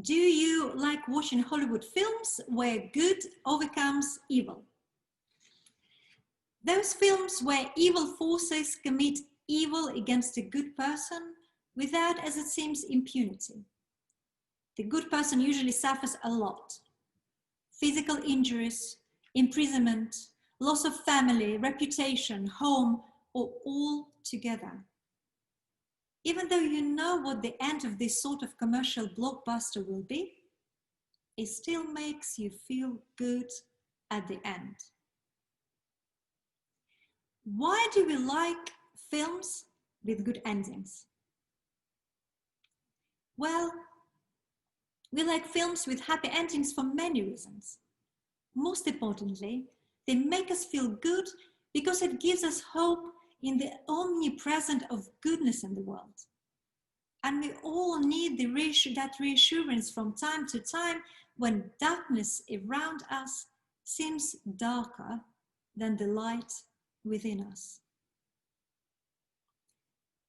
Do you like watching Hollywood films where good overcomes evil? Those films where evil forces commit evil against a good person without, as it seems, impunity. The good person usually suffers a lot. Physical injuries, imprisonment, loss of family, reputation, home, or all together. Even though you know what the end of this sort of commercial blockbuster will be, it still makes you feel good at the end. Why do we like films with good endings? Well, we like films with happy endings for many reasons. Most importantly, they make us feel good because it gives us hope in the omnipresence of goodness in the world. And we all need that reassurance from time to time when darkness around us seems darker than the light within us.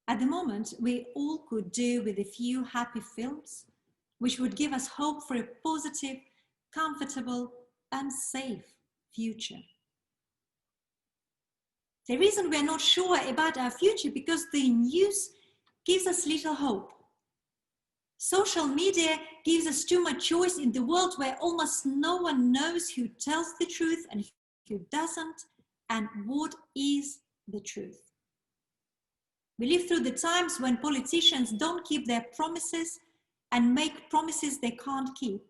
At the moment, we all could do with a few happy films, which would give us hope for a positive, comfortable, and safe future. The reason we are not sure about our future because the news gives us little hope. Social media gives us too much choice in the world where almost no one knows who tells the truth and who doesn't, and what is the truth. We live through the times when politicians don't keep their promises and make promises they can't keep.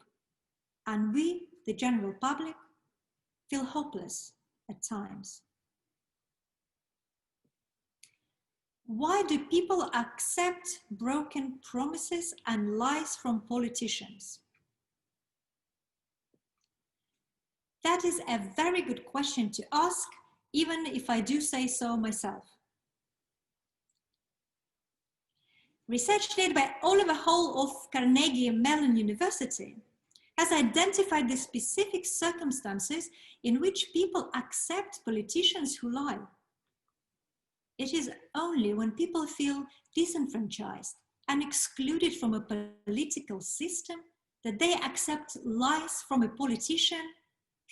And we, the general public, feel hopeless at times. Why do people accept broken promises and lies from politicians? That is a very good question to ask, even if I do say so myself. Research led by Oliver Hall of Carnegie Mellon University has identified the specific circumstances in which people accept politicians who lie. It is only when people feel disenfranchised and excluded from a political system that they accept lies from a politician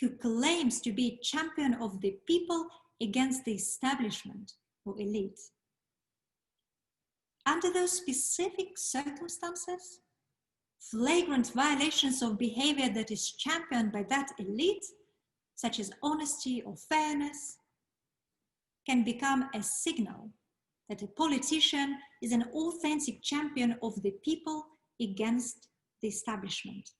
who claims to be a champion of the people against the establishment or elite. Under those specific circumstances, flagrant violations of behavior that is championed by that elite, such as honesty or fairness, can become a signal that a politician is an authentic champion of the people against the establishment.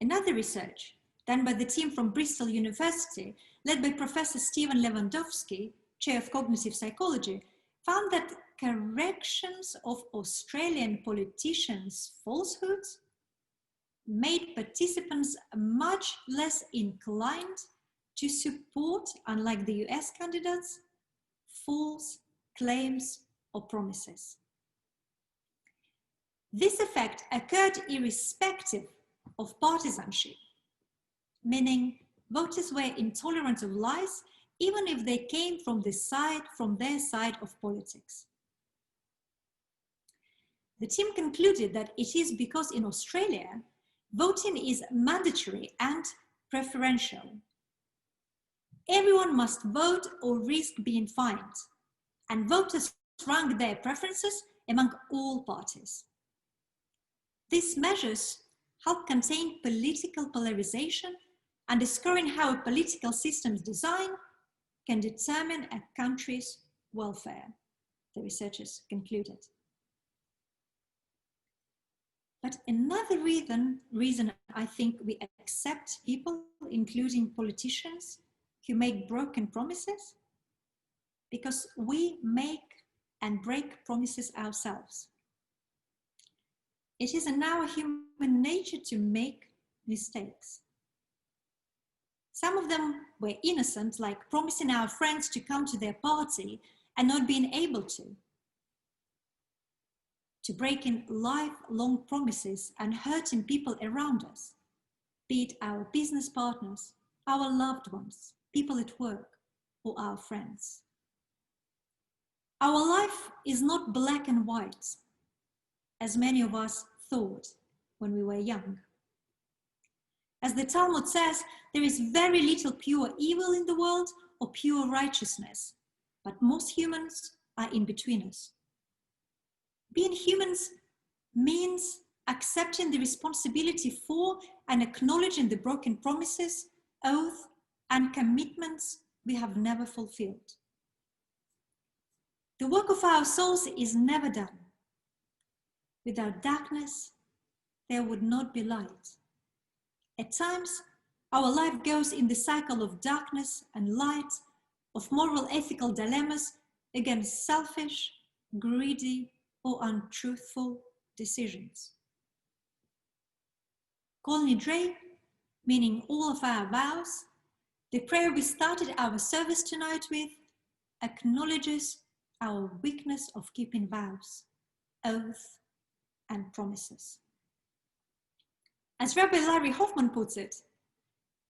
Another research done by the team from Bristol University, led by Professor Stephen Lewandowski, Chair of Cognitive Psychology, found that corrections of Australian politicians' falsehoods made participants much less inclined to support, unlike the US candidates, false claims or promises. This effect occurred irrespective of partisanship, meaning voters were intolerant of lies even if they came from their side of politics. The team concluded that it is because in Australia, voting is mandatory and preferential. Everyone must vote or risk being fined, and voters rank their preferences among all parties. These measures help contain political polarization, underscoring how a political system's design can determine a country's welfare, the researchers concluded. But another reason I think we accept people, including politicians, who make broken promises, because we make and break promises ourselves. It is in our human nature to make mistakes. Some of them were innocent, like promising our friends to come to their party and not being able to breaking lifelong promises and hurting people around us, be it our business partners, our loved ones, people at work, or our friends. Our life is not black and white, as many of us thought when we were young. As the Talmud says, there is very little pure evil in the world or pure righteousness, but most humans are in between us. Being humans means accepting the responsibility for and acknowledging the broken promises, oaths, and commitments we have never fulfilled. The work of our souls is never done. Without darkness, there would not be light. At times, our life goes in the cycle of darkness and light, of moral ethical dilemmas against selfish, greedy, or untruthful decisions. Kol Nidre, meaning all of our vows, the prayer we started our service tonight with, acknowledges our weakness of keeping vows, oaths, and promises. As Rabbi Larry Hoffman puts it,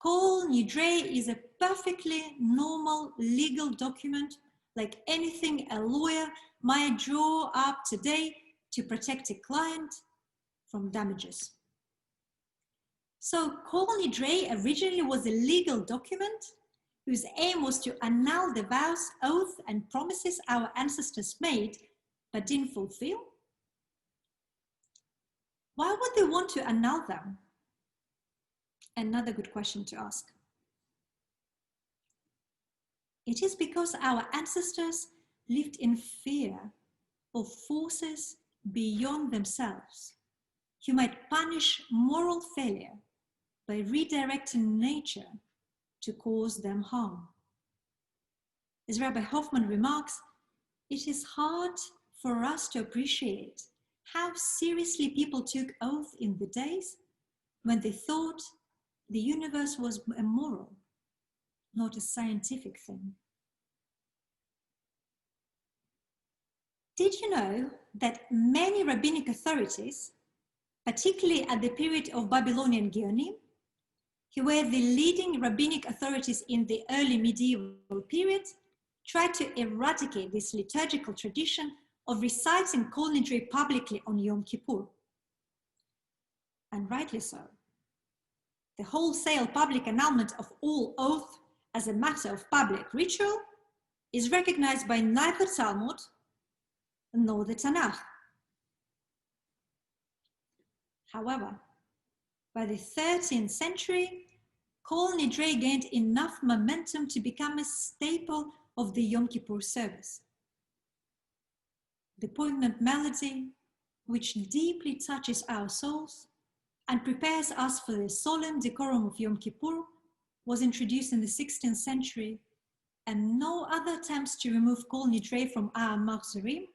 Kol Nidre is a perfectly normal legal document like anything a lawyer might draw up today to protect a client from damages. So Kol Nidre originally was a legal document whose aim was to annul the vows, oaths, and promises our ancestors made but didn't fulfill. Why would they want to annul them? Another good question to ask. It is because our ancestors lived in fear of forces beyond themselves who might punish moral failure by redirecting nature to cause them harm. As Rabbi Hoffman remarks, it is hard for us to appreciate how seriously people took oath in the days when they thought the universe was a moral, not a scientific thing. Did you know that many rabbinic authorities, particularly at the period of Babylonian Geonim, who were the leading rabbinic authorities in the early medieval period, tried to eradicate this liturgical tradition of reciting Kol Nidre publicly on Yom Kippur? And rightly so. The wholesale public annulment of all oath as a matter of public ritual is recognized by neither Talmud nor the Tanakh. However, by the 13th century, Kol Nidre gained enough momentum to become a staple of the Yom Kippur service. The poignant melody, which deeply touches our souls and prepares us for the solemn decorum of Yom Kippur, was introduced in the 16th century, and no other attempts to remove Kol Nidre from our Machzorim,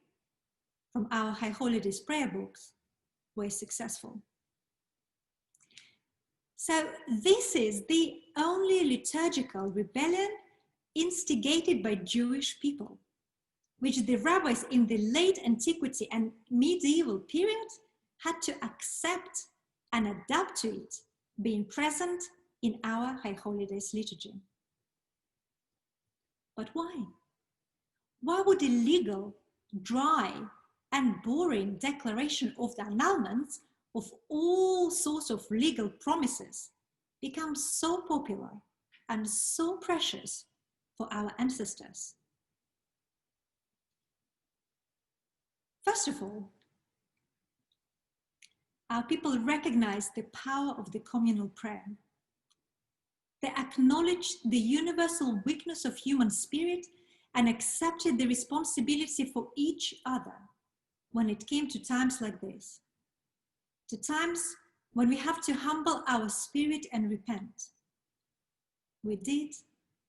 from our High Holidays prayer books, were successful. So this is the only liturgical rebellion instigated by Jewish people, which the rabbis in the late antiquity and medieval period had to accept and adapt to it, being present in our High Holidays liturgy. But why? Why would a legal, dry, and boring declaration of the annulments of all sorts of legal promises become so popular and so precious for our ancestors? First of all, our people recognized the power of the communal prayer. They acknowledged the universal weakness of human spirit and accepted the responsibility for each other when it came to times like this, to times when we have to humble our spirit and repent. We did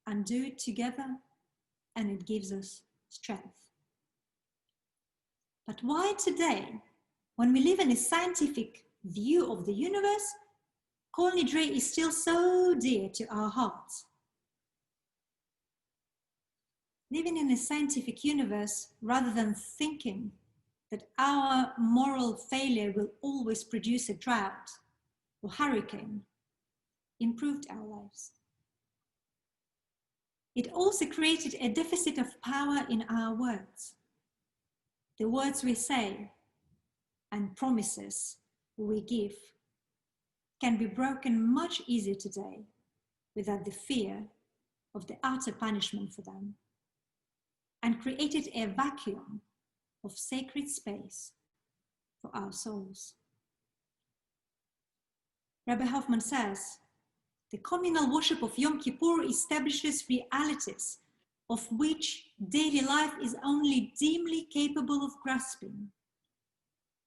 and do it together, and it gives us strength. But why today, when we live in a scientific view of the universe, Kol Nidre is still so dear to our hearts? Living in a scientific universe, rather than thinking that our moral failure will always produce a drought or hurricane, improved our lives. It also created a deficit of power in our words. The words we say and promises we give can be broken much easier today without the fear of the utter punishment for them, and created a vacuum of sacred space for our souls. Rabbi Hoffman says, the communal worship of Yom Kippur establishes realities of which daily life is only dimly capable of grasping.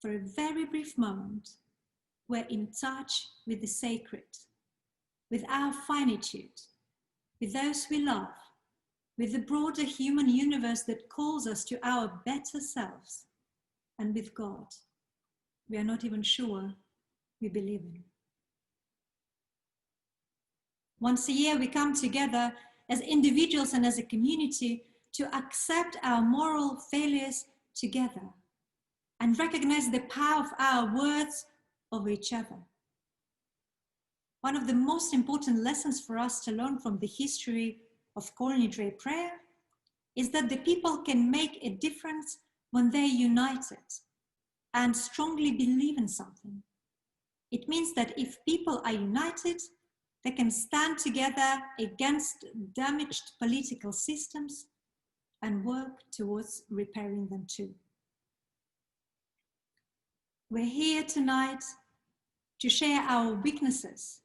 For a very brief moment, we're in touch with the sacred, with our finitude, with those we love, with the broader human universe that calls us to our better selves, and with God we are not even sure we believe in. Once a year we come together as individuals and as a community to accept our moral failures together and recognize the power of our words over each other. One of the most important lessons for us to learn from the history of Kol Nidre prayer is that the people can make a difference when they're united and strongly believe in something. It means that if people are united, they can stand together against damaged political systems and work towards repairing them too. We're here tonight to share our weaknesses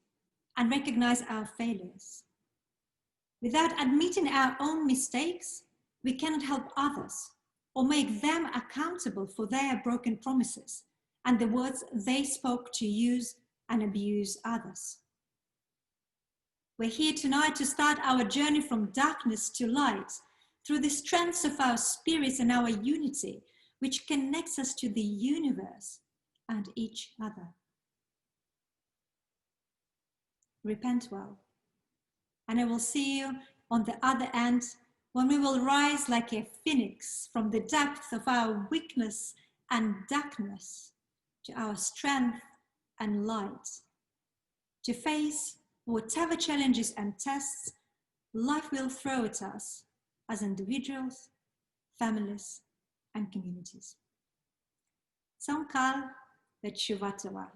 and recognize our failures. Without admitting our own mistakes, we cannot help others or make them accountable for their broken promises and the words they spoke to use and abuse others. We're here tonight to start our journey from darkness to light through the strengths of our spirits and our unity, which connects us to the universe and each other. Repent well, and I will see you on the other end when we will rise like a phoenix from the depth of our weakness and darkness to our strength and light, to face whatever challenges and tests life will throw at us as individuals, families, and communities. Tzom Kal v'Teshuva Tova.